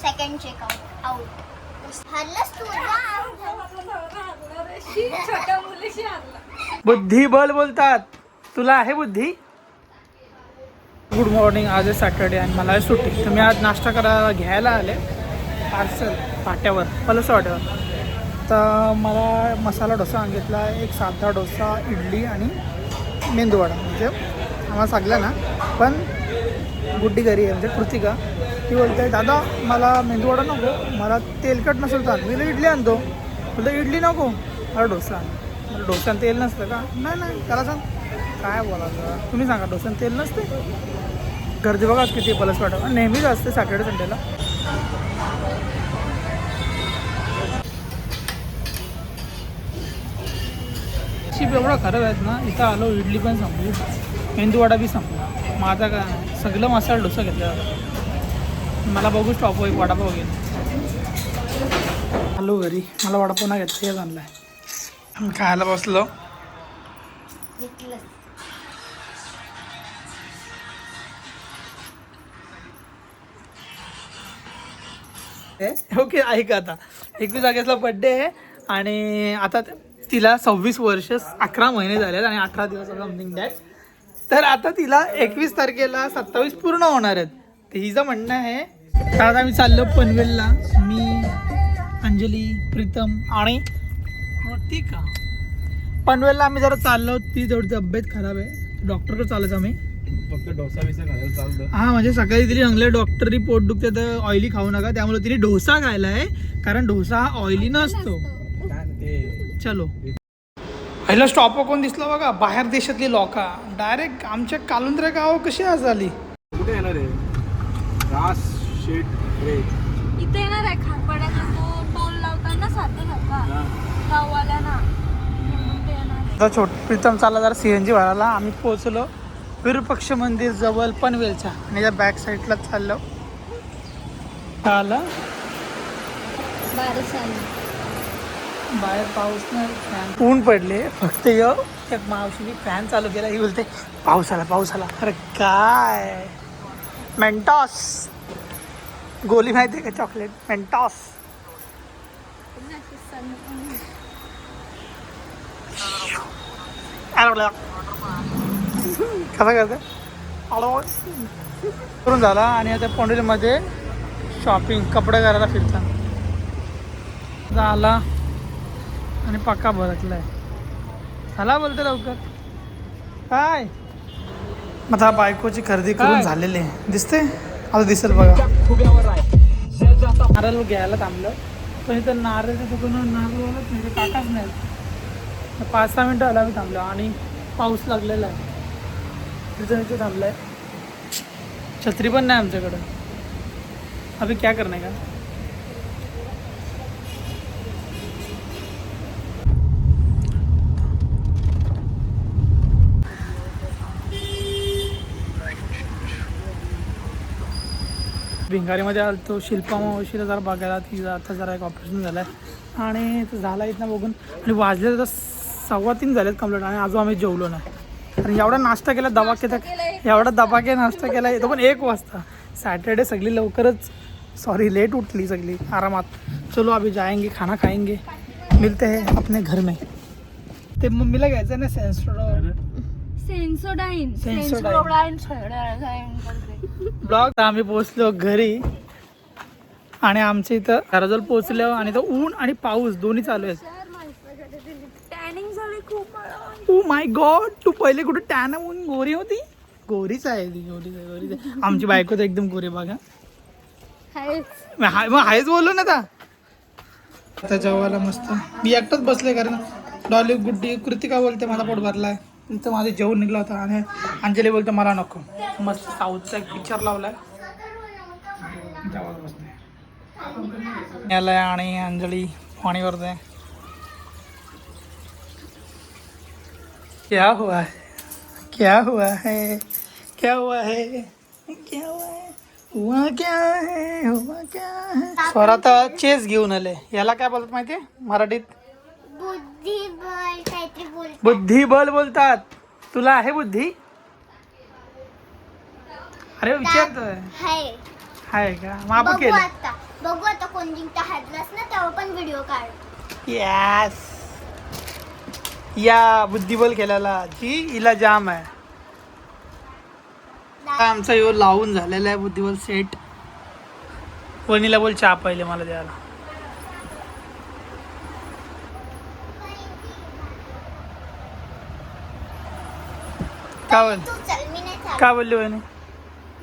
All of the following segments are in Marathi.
Second checkout out. हरलास तू छोट्या मुलीशी हरला. बुद्धिबळ बोलतात. तुला आहे बुद्धी? Good morning. आज आहे सॅटर्डे आणि मला आहे सुट्टी. तर मी आज नाश्ता करायला घ्यायला आले पार्सल फाट्यावर, पलस वाट्यावर. तर मला मसाला डोसा सांगितला, एक साधा डोसा, इडली आणि मेंदूवडा. म्हणजे आम्हाला सांगला ना, पण गुड्डी घरी आहे म्हणजे कृतिका. ती बोलते दादा मला मेंदूवडा नको, मला तेलकट नसेल तर मी इडली आणतो. बोलतो इडली नको, मला डोसा आण. मला डोस्यानं तेल नसतं का? नाही नाही, त्याला सांग काय बोलायचं. तुम्ही सांगा डोस्यानं तेल नसते? गर्दी बघा किती पलस वाटत. नेहमीच असते सॅटर्डे संडेला. शिप एवढा खराब आहेत ना. इथं आलो, इडली पण संपली, मेंदूवडा बी संपला. माझा काय सगळं मसाला डोसा घेतला. मला बघू स्टॉप एक वडापाव घेईन. आलो घरी, मला वडापाव नाही घेतला, हेच आणलाय. खायला बसलो. ओके ऐक, आता 21 ऑगस्टला बड्डे आहे आणि आता तिला 26 वर्ष 11 महिने झाले आणि 18 दिवस समथिंग दॅट. तर आता तिला 21 तारखेला 27 पूर्ण होणार आहेत. तर हिचं म्हणणं आहे. तर आता आम्ही चाललो पनवेलला, मी, अंजली, प्रीतम आणि कृतिका. पनवेलला आम्ही जरा चाललो. ती थोडी तब्येत खराब आहे, डॉक्टरकडे चालत आम्ही. फक्त डोसा बिसा खायला चालतं. हा म्हणजे सकाळी तिने सांगले डॉक्टरनी पोट दुखते तर ऑइली खाऊ नका, त्यामुळे तिने डोसा खायला आहे, कारण डोसा हा ऑइली नसतो. चलो. पहिला स्टॉप कोण दिसला बघा, बाहेर देशातली लोक डायरेक्ट आमच्या कालुंद्रा गाव कशी आज आली. कुठे येणार आहे? रास शेट रे इथे येणार आहे खारपाड्याचा तो टोल लावताना सारखा गाववाल्यांना. आता प्रीतम चालला जरा CNG भरायला. आम्ही पोहोचलो विरूपक्ष मंदिर जवळ पनवेलच्या आणि त्या बॅक साईडला चाललो. आला बाहेर पाऊस नाही, ऊन पडले फक्त. एक मावशीने फॅन चालू केला, ही बोलते पाऊस आला पाऊस आला. अरे काय मेंटॉस गोली माहिती आहे का? चॉकलेट मेंटॉस. कसा करते करून झाला. आणि आता पनवेलमध्ये शॉपिंग कपडे करायला फिरता आला आणि पक्का भरकलाय. चला बोलते लवकर काय. मग आता बायकोची खरेदी करून झालेली आहे, दिसते आता दिसेल बघा. नारळ घ्यायला थांबलं, पण इथं नारळच्या दुकानावर नारळ म्हणजे काकाच नाही. 5-6 मिनटं आला मी थांबलो आणि पाऊस लागलेला आहे. इथे थांबलाय, छत्री पण नाही आमच्याकडं. अभि क्या करणे का. भिंगारीमध्ये आलो तो शिल्पा मावशीला जरा बघायला. तिचा आता जरा एक ऑपरेशन झालं आहे आणि तो झाला इथं बघून. आणि वाजले तर 2:15 झालेत कम्प्लीट आणि अजून आम्ही जेवलो नाही. आणि एवढा नाश्ता केला एवढा दबाके नाश्ता केला, तो पण 1 वाजता. सॅटर्डे सगळी लवकरच लेट उठली सगळी आरामात. चलो अभी जाएंगे, खाना खाएंगे, मिलते हैं अपने घर में. ते मम्मीला घ्यायचं ना सेन्सोडाईन. ब्लॉग. आम्ही पोहोचलो घरी आणि आमच्या इथं घराजवळ पोहोचलो आणि तो ऊन आणि पाऊस दोन्ही चालू आहेत. टॅनिंग झाली खूप. ओ माय गॉड, तू पहिले कुठे टॅन होऊन गोरी होती? गोरीच आहे ती, गोरीच आहे. आमची बायको तर एकदम गोरी बघा. मग हायच बोललो ना आता जेवायला मस्त. मी एकटाच बसले कारण डॉली गुड्डी कृतिका बोलते मला पोट भरलाय. इथं माझं जेवण निघला होता आणि अंजली बोलते मला नको. मस्त साऊथचा एक पिक्चर लावलाय, जेवायला बसले याला. आणि अंजली पाणी भरते. क्या हुआ है क्या हुआ है क्या हुआ है क्या हुआ है हुआ क्या है. स्वरात चेस घेऊन आले. याला काय बोलतात माहितीये मराठीत? बुद्धिबळ बोलतात. तुला आहे बुद्धी? अरे विचारतोय. हाय का? मग आपण केलं बघू आता कोण जिंकता. हरलास ना तेव्हा पण व्हिडिओ काढ. यस. या बुद्धिबळ खेळायला जी हिला जाम आहे. आमचा यो लावून झालेला आहे बुद्धिबळ सेट. वणीला बोल चहा पहिले मला द्यायला. का बोल तू चल, मी नाही चालत. का बोलली वहिनी?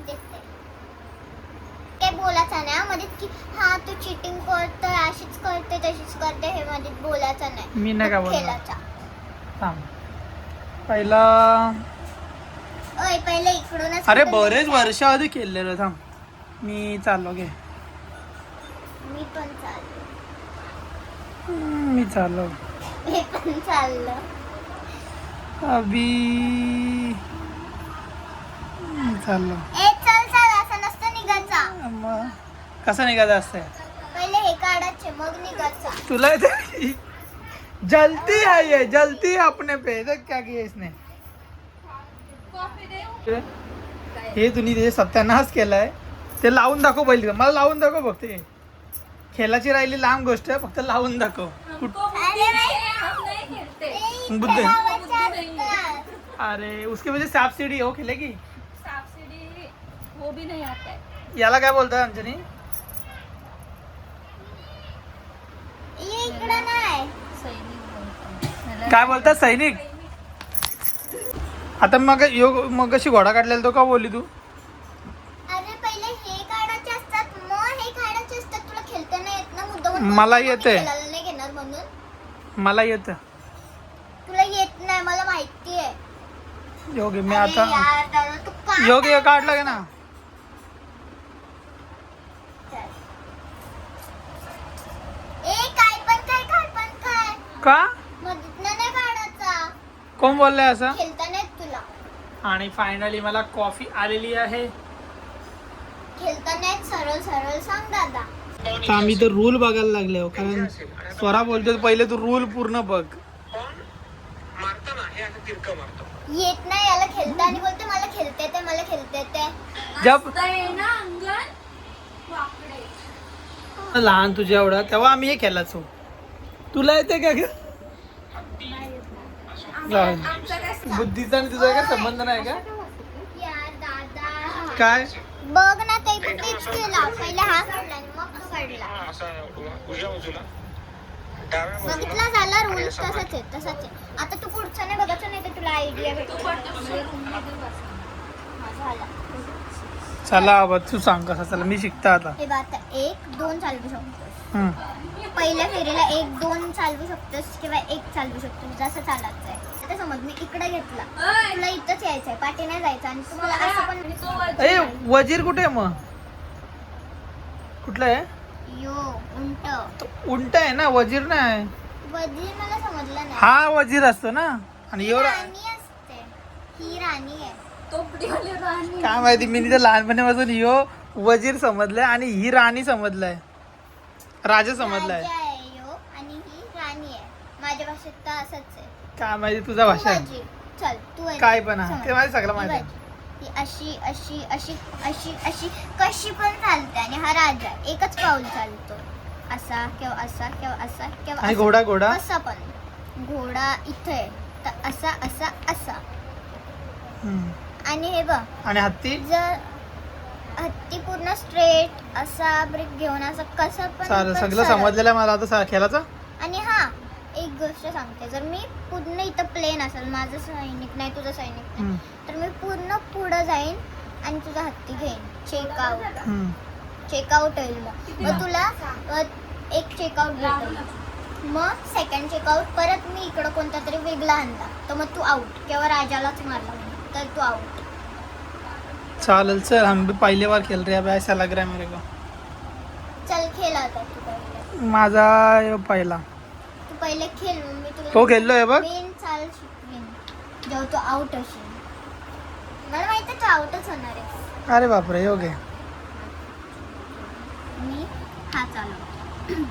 देते. काय बोलायचं नाही हा मध्ये की हा तू चिटिंग करतोय, अशीच करते तशीच करते, हे मध्ये बोलायचं नाही. मी नाही का फक्त बोलणार. खेळायचा. थांब पहिला. ओय पहिले इकडूनच. अरे कुठून बरेच जायचं? वर्ष आधी खेळलेलं. थांब मी चाललो घे. मी पण चाललो. मी चाललो मी पण चाललो. अभी चाललो. ए चल चल, असं नसतं निघायचा. मग कसं निघायचं असतंय? पहिले हे काढायचे मग निघायचा. तुला इथे जलती है ये, जलती है अपने पे. देख क्या किया इसने. कॉफी देऊ? हे तुम्ही ते सत्यानाश केलाय. ते लावून दाखव पहिले. मला लावून दाखव फक्त. हे खेळाची राहिली लांब गोष्ट आहे, फक्त लावून दाखव. हमको बुद्धि नहीं है, हम नहीं खेलते. ए, बुद्ध. लावायचे असतात. अरे उसके वजह सांप सीढ़ी हो खेलेगी. सांप सीढ़ी वो भी नहीं आता है. याला काय बोलतात अंजनी? ये इकडं नाही. सैनिक बोलतो. काय बोलतात सैनिक? आता मग अशी घोडा काढलेला तो का बोलली तू? अरे पहिले हे काढायचे असतात, मग हे काढायचे असतात. तुला खेळता नाही येत ना मुद्दाम. मला येतंय. खेळायला नाही घेणार म्हणून. मला येतं. तुला येत नाही मला माहिती आहे. योगी मी अरे आता यार, दादा, तू काय योगी हे काढलं का ना. चल. ए काय पण काय का मधनं नाही काढायचा. कोण बोललाय असं? खेळता नाही येत तुला. आणि फायनली मला कॉफी आलेली आहे. खेळता नाही सरळ सरळ सांग दादा. तर आम्ही तर रूल बघायला लागले हो, कारण स्वरा बोलतो पहिले तू रूल पूर्ण बघ. येत नाही याला खेळता आणि बोलते मला खेळते ते, मला खेळते ते. जब आता ये ना अंगण वाकडे. लहान तुझ्या एवढा तेव्हा आम्ही हे खेळायचो. तुला येते का ग? जाऊ दे. आमचं काय बुद्धीचा आणि तुझा काय संबंध नाही का? यार दादा काय बघ ना, ते पण तेच केला. पहिले हा काढला आणि मग तो काढला. बघितला झाला रूल तसाच आहे. आता तू पुढचा नाही बघायचं, नाही तर तुला आयडिया तू भेटेल. पडतो तुझ्या रूममध्ये बस. झाला. चला आबा तू सांग कसा. चला मी शिकता आता. हे बघ आता 1 2 चालवू शकतोस. हम्म. पहिल्या फेरीला 1 2 चालवू शकतोस किंवा 1 चालवू शकतोस, जसं चालायचं आहे. आता समज मी इकडे घेतला, ओय, तुला इथंच यायचंय, पाठी नाही जायचं. आणि तुम्हाला असं पण तो वजीर ए आहे. वजीर कुठे आहे मग? कुठलं आहे? यो उंट. तो उलट आहे ना, वजीर नाही. वजीर मला समजलं नाही. हा वजीर असतो ना. आणि ही एवढा राणी असते. ही राणी आहे. तोपडीवाली राणी. काय माहिती, मी तर लहानपणापासून यो वजीर समजलाय आणि ही राणी समजलाय, राजा समजलाय. राजा आहे यो आणि ही राणी आहे. माझ्या भाषेत तर असंच आहे. काय माहिती तुझा भाषा आहे. वजीर. चल तू वजीर. काय पण आहे, समज. ते मला सगळं ही माहिती आहे. वजीर. ही अशी अशी अशी अशी अशी कशी पण चालते. आणि हा राजा एकच पाऊल चालतो. असा किंवा असा किंवा असा किंवा आणि असा. घोडा घोडा कसं पण. घोडा इथे आहे, तर असा असा असा. हम्म. आणि हे बघ, आणि हत्ती जर हत्ती पूर्ण स्ट्रेट असा ब्रेक घेऊन असं कसं पण चालेल, पण सगळं सरळ. समजलेलं आहे मला आता खेळाचं. आणि हा एक गोष्ट सांगते, जर मी पूर्ण इथं प्लेन असेल, माझं सैनिक नाही तुझं सैनिक नाही, हम्म. तर मी पूर्ण पुढं जाईन आणि तुझा हत्ती घेईन. चेकआउट. हम्म. चेकआउट होईल. मग तुला एक चेकआउट भेटेल. मग सेकंड चेकआउट परत मी इकडं कोणता तरी वेगळा आणला, तर मग तू आउट किंवा राजालाच मारला तर तू आउट. चालेल चल, हम भी पहली बार खेल रहे हैं, अब ऐसा लग रहा है मेरे को. चल खेळ आता तू पहिले. माझा यो पहिला तू पहिले खेळ, मग मी तुला तो खेळलोय बघ. मेन चाल शिकवीन जेव्हा तू आउट असेल. मला माहिती आहे तू आउटच होणार आहे. अरे बापरे योगे. मी हा चालवतो.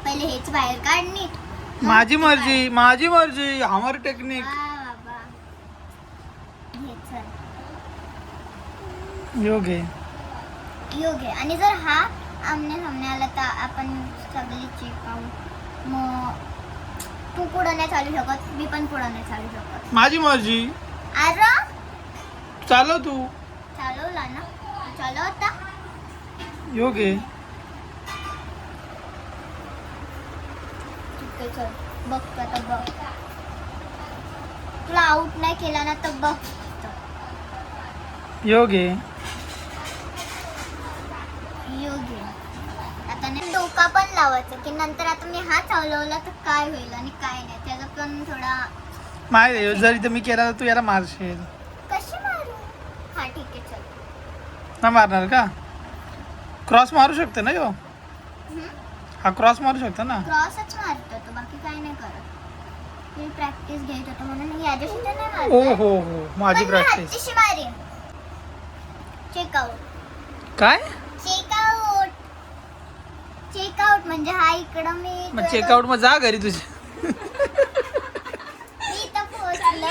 पहिले हेच बाहेर काढ नीट. माझी मर्जी, माझी मर्जी, हमारी टेक्निक. हा बाबा. हे चल योगे. योग्य. आणि जर हा आमने सामने आला तर आपण सगळी चेकआउट. मग तू पुढं नाही चालू शकत, मी पण पुढं नाही चालू शकत. माझी मर्जी. अरे चालव तू. चालवला ना, चालवता. योगे ठीक आहे चल बघ तू आता बघ. तुला आउट नाही केला ना तर बघ. योगे योग्य. आता नाही डोका पण लावायचं की नंतर आता मी हा चालवला तर काय होईल आणि काय नाही, त्याचा पण थोडा. माहिती आहे, जर इथं मी केला तर तू याला मारशील. कशी मारू. हा ठीक आहे चल. नाही मारणार का? क्रॉस मारू शकते ना यो. हा क्रॉस मारू शकतो ना. क्रॉसच मारतो तो, बाकी काय नाही करत. मी प्रॅक्टिस घेत होतो म्हणून मी याच्याशी तर नाही ओ मारत. हो माझी प्रॅक्टिस. हातची मारेन. चेकआउट. काय चेकआउट. चेकआउट म्हणजे हा इकडं मग चेकआउट मग जा घरी तुझे. मी इथं पोहोचलं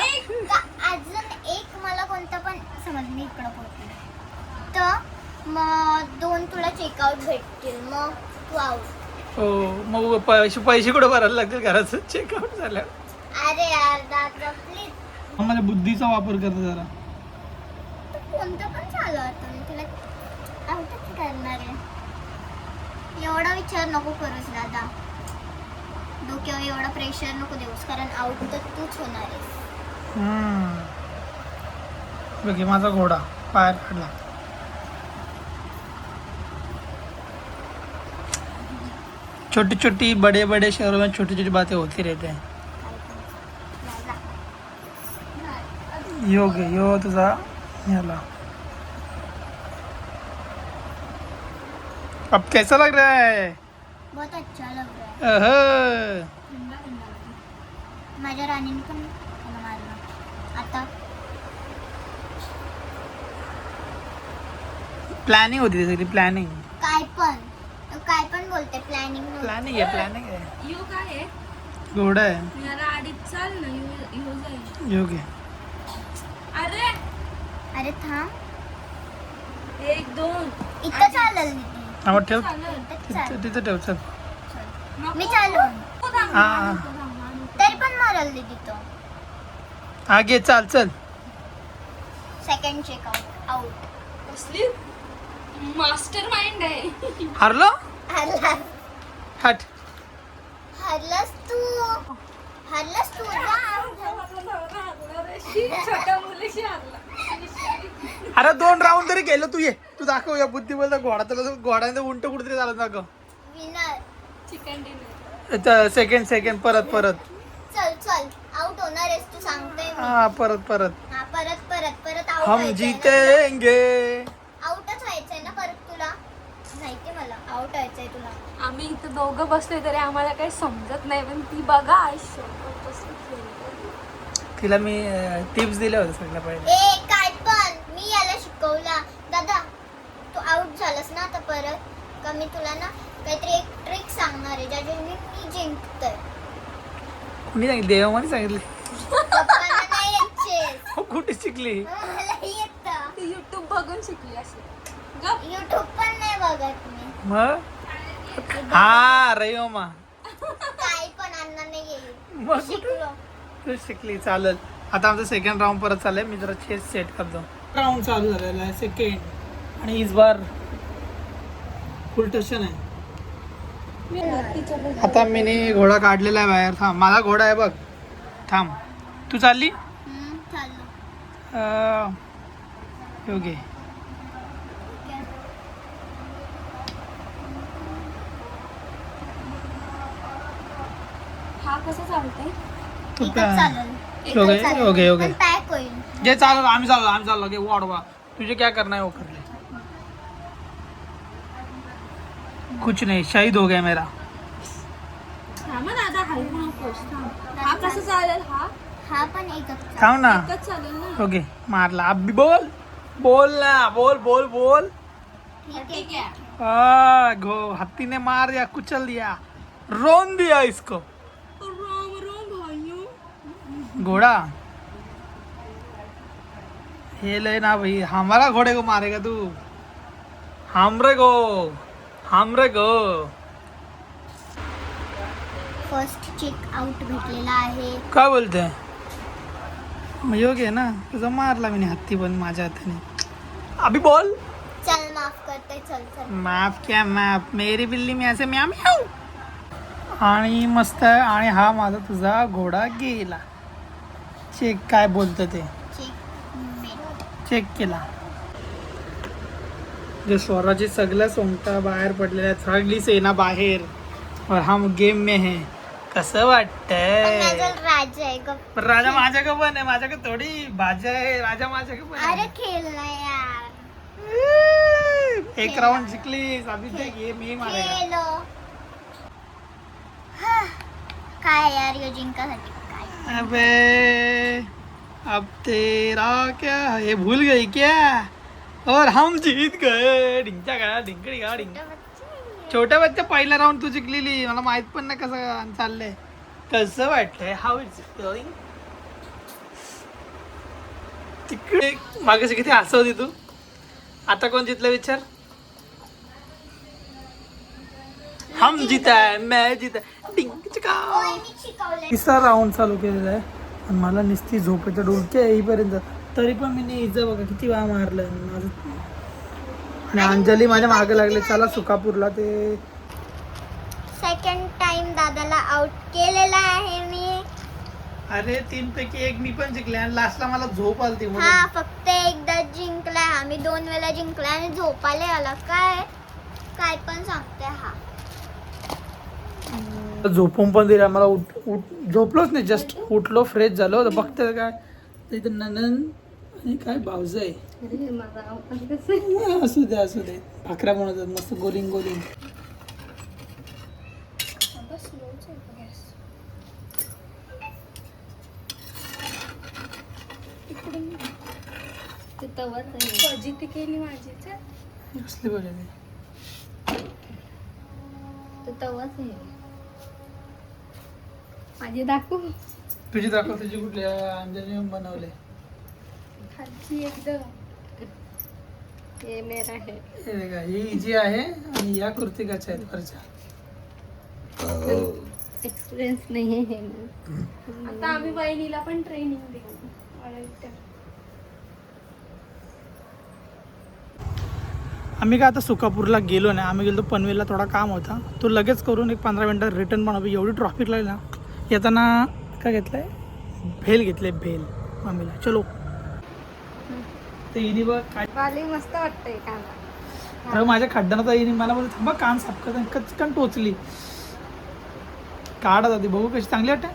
का अजून एक मला कोणता पण समज मी इकडं पोहोचले तर मग 2 तुला चेकआउट भेटतील, मग तू आउट. हो मग पैसे कुठे भरायला लागतील घराचं चेकआउट झालं. अरे यार दादा प्लीज. माझ्या बुद्धीचा वापर करतो जरा. कोणतं पण चालू आता मी तुला आउटच करणार आहे. एवढा विचार नको करूस दादा. डोक्यावर एवढा प्रेशर नको देऊस, कारण आउट तर तूच होणार आहेस. बघे माझा घोडा पायात पडला. छोटी छोटी बड़े बड़े शहरों में छोटी छोटी बातें होती रहते हैं. योग्य यो तुझा याला. अब कैसा लग रहा है? बहुत अच्छा लग रहा है. अह, माझ्या राणीने पण मला मारलं. आता प्लॅनिंग होती सगळी प्लॅनिंग. काय पण बोलते. प्लॅनिंग प्लॅनिंग आहे. यू काय आहे घोडा आहे. याला आडीच चाल ना, यू जाईल. योग्य. अरे अरे थांब. 1 2 इथं चालेल मी. आवाज ठेव. इथंच चालेल. तिथं ठेव चल. मी चालू हा तरी पण मारल दीदी तो. हा घे चाल चल. Second checkout out. कसली मास्टर माइंड आहे. हारलो. हरला. हट. हरलास तू. छोट्या मुलीशी आणला. अरे 2 राऊंड तरी गेलो तू. ये तू दाखव या बुद्धिबळचा घोडा. त्याला घोड्याने उंट कुठेतरी चालत दाखव. विनर. Chicken dinner. सेकंड परत. चल आउट होणार आहेस तू सांगते मी. हा परत हा परत आउट हम जीतेंगे. आउटच व्हायचंय ना परत तुला. माहिती मला आउट व्हायचंय तुला. आम्ही इथं दोघं बसलोय तरी आम्हाला काही समजत नाही, पण ती बघा आयुष्य तिला मी टिप्स दिल्या होत्या सगळ्या पहिले. ए काय पण मी याला शिकवला. दादा तू आउट झालास ना आता परत का मी तुला ना काहीतरी एक ट्रिक सांगणार आहे ज्याच्याने मी जिंकतोय. कुणी सांगितलं? देवाने सांगितले. पप्पाला नाही यायचे. कुठे शिकली? मला येतं. ती युट्यूब बघून शिकली असेल. युट्यूब पण नाही बघत मी. मग हा रयोमा काय पण अन्न नाही येईल. मग शिकलो. तू शिकली. चालेल. आता आमचं सेकंड राऊंड परत चाललंय. मी जरा चेस सेट करतो. राऊंड चालू झालेला आहे सेकंड आणि इस बार फुल टशन आहे. आता मी घोडा काढलेला आहे बाहेर. थांब माझा घोडा आहे बघ. थांब तू चालली. चाललो. योगे हा कसं चालतंय? तू एकच काय चालेल. योगे एकच चालेल. योगे योगे पण पॅक होईल. जे चालू आम्ही चाललो गे वाढवा. तुझे क्या करना है वो कर ले. कुछ नहीं शहीद हो गया मेरा. थांब ना दादा, हलवू नकोस. थांब. हा कसं चालेल? हा पण एकच चालेल. थांब ना. एकच चालेल ना. ओके मारला. अब भी बोल ना. बोल. ठीक आहे. हाथी ने मार दिया, कुचल दिया, रोन दिया इसको. राम भाइयों. घोड़ा ये ले ना भाई. हमारा घोड़े को मारेगा तू. हमरे को हम रे गो. फर्स्ट चेक आउट भेटलेला आहे. काय बोलते योग्य आहे ना तुझा मारला मी हत्ती पण माझ्या हाताने. अभी बोल. चल माफ करते, चल चल. माफ क्या माफ, मेरी बिल्ली मी असे म्याव म्याव. आणि मस्त आहे. आणि हा माझा तुझा घोडा गेला. चेक काय बोलतं ते चेक केला. जे स्वराची सगळ्या सोंगटा बाहेर पडलेल्या सगळी सेना बाहेर और हम गेम में है. कसं वाटतंय. राजा आहे ग. पण राजा माझ्याकडे पण आहे. माझ्याकडे थोडी भाज्या आहे. राजा माझ्याकडे पण अरे आहे. खेळला यार. एक राऊंड जिंकलीस. अभी देख ये मी मारेगा. खेलो. हा. काय यार यो जिंकासाठी काय. अबे अब तेरा क्या है, ये भूल गई क्या. और हम जीत गए. डिंचा गया डिंकडी गा डिंग. छोट्या बच्चा पहिला राऊंड तू जिंकलेली. मला माहित पण नाही कसं चाललंय. कसं वाटतंय. How it's feeling. तिकडे मागे किती हसवती तू. आता कोण जितलं विचार. हम जीता है मैं जीता. डिंग चिका. ओय, मी शिकवलंय. तिसरा राऊंड चालू केलेला आहे आणि मला नुसती झोपेच्या डोक्या येईपर्यंत तरी पण मी इजा बघा किती वेळा मारलं माझं. आणि अंजली माझ्या मागे लागले. चला सुकापूरला. ते सेकंड टाइम दादाला आउट केलेला आहे मी. अरे 3 पैकी 1 मी पण जिंकले आणि लास्टला मला झोप आलती हा म्हणून. फक्त एकदा जिंकलाय आम्ही. 2 वेळा जिंकलाय आणि झोपाले आला. काय काय पण सांगते हा. झोपून पण दिला मला. झोपलोच नाही. जस्ट उठलो फ्रेश झालो तर बघते काय इथं ननन आणि काय भाऊज आहे. असू दे असू दे. भाकऱ्या बनवतात मस्त गोलिंग गोलिंग. फजिती केली माझी. कसली बघायला माझी दाखवू. तुझी दाखव. तुझी कुठली अंजली बनवले. खालची एकदम हे मेरा है. हे बघा ही जी आहे आणि या कुर्तिकाच्या आहेत वरच्या. एक्सपिरियन्स नाही आहे आता आम्ही बहिणीला पण ट्रेनिंग देऊ. आम्ही काय आता सुकापूरला गेलो नाही. आम्ही गेलो पनवेलला. थोडा काम होता तो लगेच करून एक 15 मिनटात रिटर्न पण हवी. एवढी ट्रॉफिक लागली ना. येताना काय घेतलंय भेल घेतले. भेल मम्मीला. चलो ते इनी बघ काय वाली मस्त वाटतंय कांदा. अरे माझ्या खड्ड्यानं तर इनी मला बोलतो थांबा कान साफ करता कचकन टोचली. काढत होती बघू कशी चांगली वाटते.